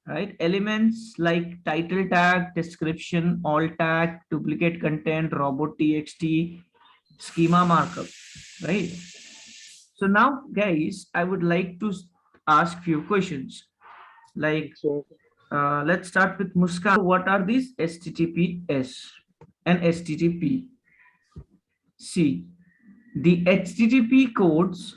right? Elements like title tag, description, alt tag, duplicate content, robot txt, schema markup, right? So now, guys, I would like to ask few questions. Like, So, let's start with Muskan. What are these HTTPS and HTTP? See, the HTTP codes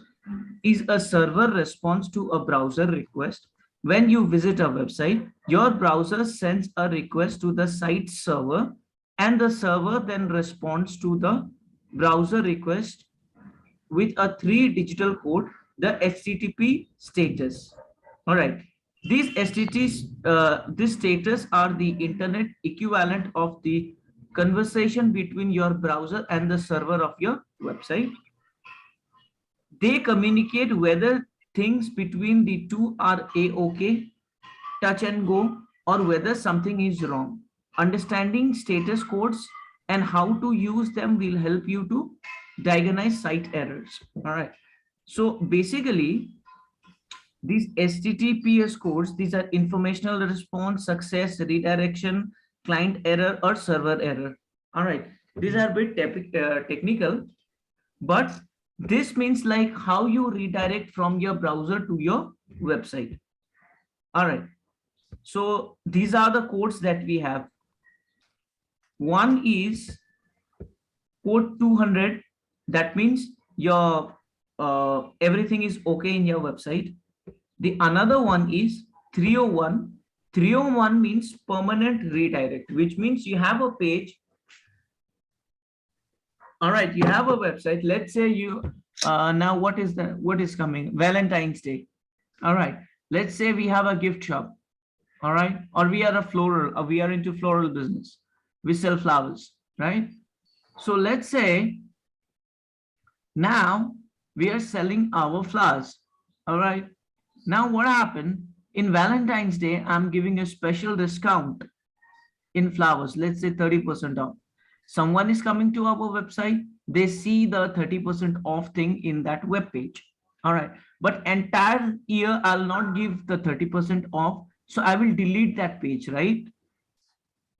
is a server response to a browser request. When you visit a website, your browser sends a request to the site server, and the server then responds to the browser request with a three digital code, the HTTP status. All right. These STTs, this status are the internet equivalent of the conversation between your browser and the server of your website. They communicate whether things between the two are a-okay, touch and go, or whether something is wrong. Understanding status codes and how to use them will help you to diagnose site errors. All right. So basically, these HTTPS codes, these are informational response, success, redirection, client error, or server error. All right. These are a bit technical, but this means like how you redirect from your browser to your website. All right. So these are the codes that we have. One is code 200. That means your everything is okay in your website. The another one is 301. 301 means permanent redirect, which means you have a page. All right, you have a website. Let's say you now what is coming? Valentine's Day. All right. Let's say we have a gift shop. All right, or we are a floral, or we are into floral business. We sell flowers, right? So let's say now we are selling our flowers. All right. Now what happened in Valentine's Day? I'm giving a special discount in flowers. Let's say 30% off. Someone is coming to our website. They see the 30% off thing in that web page. All right. But entire year, I'll not give the 30% off. So I will delete that page, right?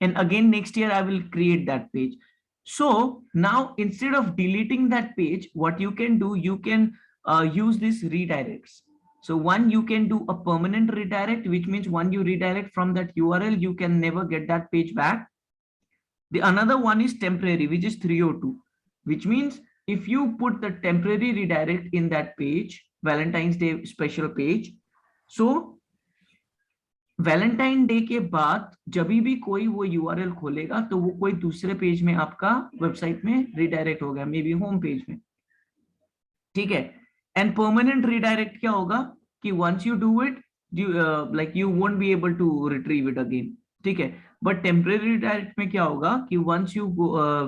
And again, next year, I will create that page. So now instead of deleting that page, what you can do, you can use these redirects. So one, you can do a permanent redirect, which means when you redirect from that URL, you can never get that page back. The another one is temporary, which is 302, which means if you put the temporary redirect in that page, Valentine's Day special page, so Valentine day के बाद जब भी कोई वो URL खोलेगा तो वो कोई दूसरे पेज में आपका वेबसाइट में रिडायरेक्ट हो गया, मे बी होम पेज में, ठीक है. एंड परमानेंट रिडायरेक्ट क्या होगा कि once you do it like you won't be able to retrieve it again, ठीक है. बट टेम्परेरी रिडायरेक्ट में क्या होगा कि once you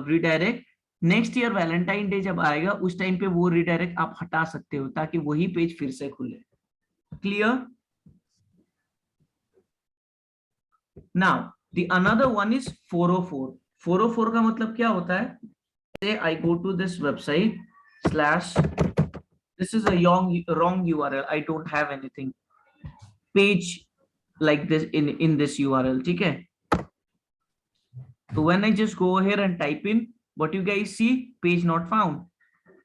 redirect, next year Valentine Day जब आएगा उस टाइम पे वो रिडायरेक्ट आप हटा सकते हो ताकि वही पेज फिर से खुले. Clear? Now, the another one is 404. 404 का मतलब क्या होता है? Say I go to this website slash, this is a wrong URL. I don't have anything. Page like this in this URL, ठीक है? So when I just go here and type in, what you guys see? Page not found.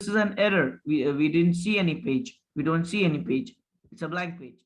This is an error. We didn't see any page. We don't see any page. It's a blank page.